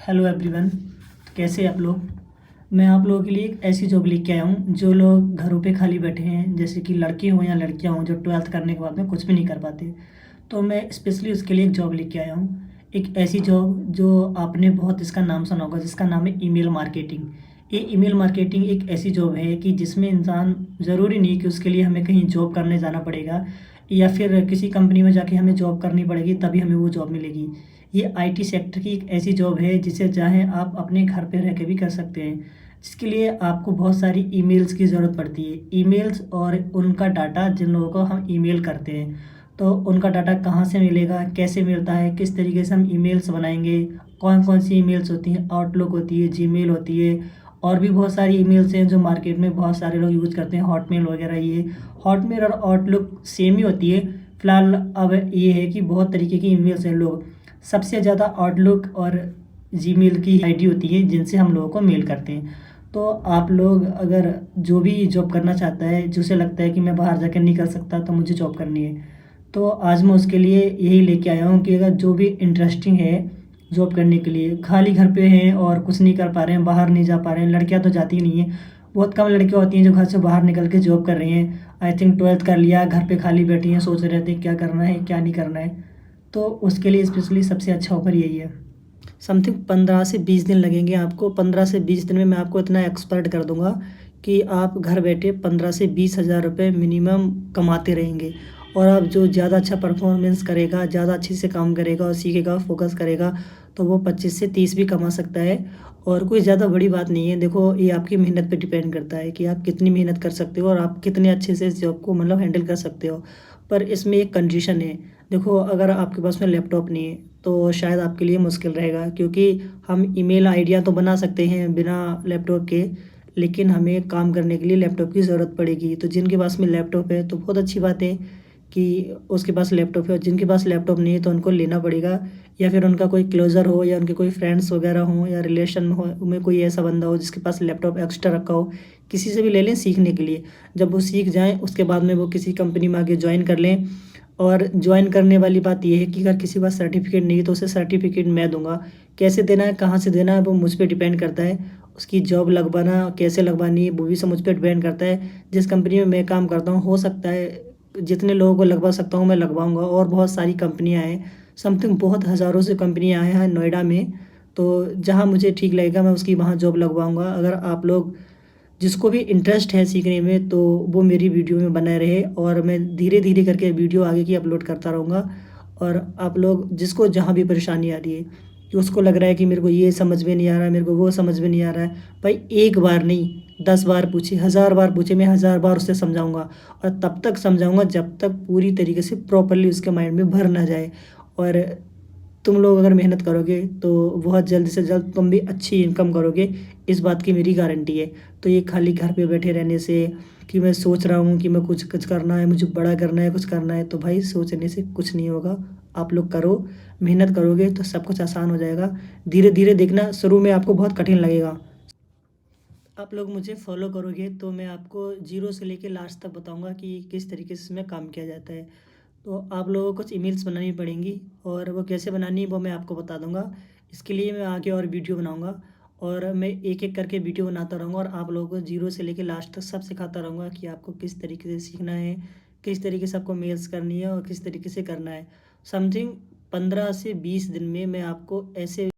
Hello everyone. कैसे आप लोग। मैं आप लोगों के लिए एक ऐसी जॉब लेके आया हूँ जो लोग घरों पे खाली बैठे हैं, जैसे कि लड़के हों या लड़कियाँ हों जो ट्वेल्थ करने के बाद में कुछ भी नहीं कर पाते। तो मैं स्पेशली उसके लिए एक जॉब लेके आया हूँ। एक ऐसी जॉब जो आपने बहुत इसका नाम सुना होगा, जिसका नाम है ईमेल मार्केटिंग। ये ईमेल मार्केटिंग एक ऐसी जॉब है कि जिसमें इंसान, ज़रूरी नहीं कि उसके लिए हमें कहीं जॉब करने जाना पड़ेगा या फिर किसी कंपनी में जाके हमें जॉब करनी पड़ेगी तभी हमें वो जॉब मिलेगी। ये आईटी सेक्टर की एक ऐसी जॉब है जिसे चाहें आप अपने घर पे रह के भी कर सकते हैं, जिसके लिए आपको बहुत सारी ईमेल्स की ज़रूरत पड़ती है। ईमेल्स और उनका डाटा, जिन लोगों को हम ईमेल करते हैं, तो उनका डाटा कहाँ से मिलेगा, कैसे मिलता है, किस तरीके से हम ईमेल्स बनाएंगे, कौन कौन सी ईमेल्स होती हैं, आउटलुक होती है, जीमेल होती है, और भी बहुत सारी ईमेल्स हैं जो मार्केट में बहुत सारे लोग यूज़ करते हैं, हॉटमेल वगैरह। ये हॉटमेल और आउटलुक सेम ही होती है। फ़िलहाल अब ये है कि बहुत तरीके की ईमेल्स हैं। लोग सबसे ज़्यादा आउटलुक और जीमेल की आईडी होती है जिनसे हम लोगों को मेल करते हैं। तो आप लोग अगर जो भी जॉब करना चाहता है, जिसे लगता है कि मैं बाहर जाकर नहीं कर सकता तो मुझे जॉब करनी है, तो आज मैं उसके लिए यही लेके आया हूँ कि अगर जो भी इंटरेस्टिंग है जॉब करने के लिए, खाली घर पे हैं और कुछ नहीं कर पा रहे हैं, बाहर नहीं जा पा रहे हैं, लड़कियां तो जाती ही नहीं हैं, बहुत कम लड़कियां होती हैं जो घर से बाहर निकल के जॉब कर रही हैं। आई थिंक ट्वेल्थ कर लिया, घर पे खाली बैठी हैं, सोच रहे थे क्या करना है क्या नहीं करना है। तो उसके लिए स्पेशली सबसे अच्छा ऑफ़र यही है। समथिंग 15 से 20 दिन लगेंगे आपको। 15 से 20 दिन में मैं आपको इतना एक्सपर्ट कर दूंगा कि आप घर बैठे 15 से 20 हज़ार रुपये मिनिमम कमाते रहेंगे। और आप जो ज़्यादा अच्छा परफॉर्मेंस करेगा, ज़्यादा अच्छे से काम करेगा और सीखेगा, फोकस करेगा, तो वो 25 से 30 भी कमा सकता है। और कोई ज़्यादा बड़ी बात नहीं है। देखो, ये आपकी मेहनत पे डिपेंड करता है कि आप कितनी मेहनत कर सकते हो और आप कितने अच्छे से इस जॉब को मतलब हैंडल कर सकते हो। पर इसमें एक कंडीशन है। देखो, अगर आपके पास में लैपटॉप नहीं है तो शायद आपके लिए मुश्किल रहेगा, क्योंकि हम ईमेल आईडियाँ तो बना सकते हैं बिना लैपटॉप के, लेकिन हमें काम करने के लिए लैपटॉप की ज़रूरत पड़ेगी। तो जिनके पास में लैपटॉप है तो बहुत अच्छी बात है कि उसके पास लैपटॉप है, और जिनके पास लैपटॉप नहीं है तो उनको लेना पड़ेगा, या फिर उनका कोई क्लोज़र हो या उनके कोई फ्रेंड्स वगैरह हों या रिलेशन में हो में कोई ऐसा बंदा हो जिसके पास लैपटॉप एक्स्ट्रा रखा हो, किसी से भी ले लें सीखने के लिए। जब वो सीख जाएँ उसके बाद में वो किसी कंपनी में आके ज्वाइन कर लें। और ज्वाइन करने वाली बात ये है कि अगर किसी के पास सर्टिफिकेट नहीं है तो उसे सर्टिफिकेट मैं दूंगा। कैसे देना है, कहाँ से देना है, वो मुझ पे डिपेंड करता है। उसकी जॉब लगवाना कैसे लगवानी है वो भी सब मुझ पे डिपेंड करता है। जिस कंपनी में मैं काम करता हूँ, हो सकता है जितने लोगों को लगवा सकता हूँ मैं लगवाऊंगा, और बहुत सारी कंपनियाँ हैं। समथिंग बहुत हज़ारों से कंपनियाँ हैं नोएडा में। तो जहाँ मुझे ठीक लगेगा मैं उसकी वहाँ जॉब लगवाऊंगा। अगर आप लोग, जिसको भी इंटरेस्ट है सीखने में, तो वो मेरी वीडियो में बने रहे, और मैं धीरे धीरे करके वीडियो आगे की अपलोड करता रहूँगा। और आप लोग जिसको जहाँ भी परेशानी आ रही है, कि उसको लग रहा है कि मेरे को ये समझ में नहीं आ रहा है, मेरे को वो समझ में नहीं आ रहा है, भाई एक बार नहीं 10 बार पूछे, 1000 बार पूछे, मैं 1000 बार उससे समझाऊंगा। और तब तक समझाऊंगा जब तक पूरी तरीके से प्रॉपरली उसके माइंड में भर ना जाए। और तुम लोग अगर मेहनत करोगे तो बहुत जल्द से जल्द तुम भी अच्छी इनकम करोगे, इस बात की मेरी गारंटी है। तो ये खाली घर पे बैठे रहने से, कि मैं सोच रहा हूँ कि मैं कुछ कुछ करना है, मुझे बड़ा करना है, कुछ करना है, तो भाई सोचने से कुछ नहीं होगा। आप लोग करो, मेहनत करोगे तो सब कुछ आसान हो जाएगा। धीरे धीरे देखना, शुरू में आपको बहुत कठिन लगेगा। आप लोग मुझे फॉलो करोगे तो मैं आपको जीरो से लेके लास्ट तक बताऊंगा कि किस तरीके से इसमें काम किया जाता है। तो आप लोगों को कुछ ईमेल्स बनानी पड़ेंगी, और वो कैसे बनानी है वो मैं आपको बता दूंगा। इसके लिए मैं आगे और वीडियो बनाऊंगा, और मैं एक एक करके वीडियो बनाता रहूँगा, और आप लोगों को जीरो से लेके लास्ट तक सब सिखाता रहूँगा कि आपको किस तरीके से सीखना है, किस तरीके से आपको मेल्स करनी है और किस तरीके से करना है। समथिंग 15 से 20 दिन में मैं आपको ऐसे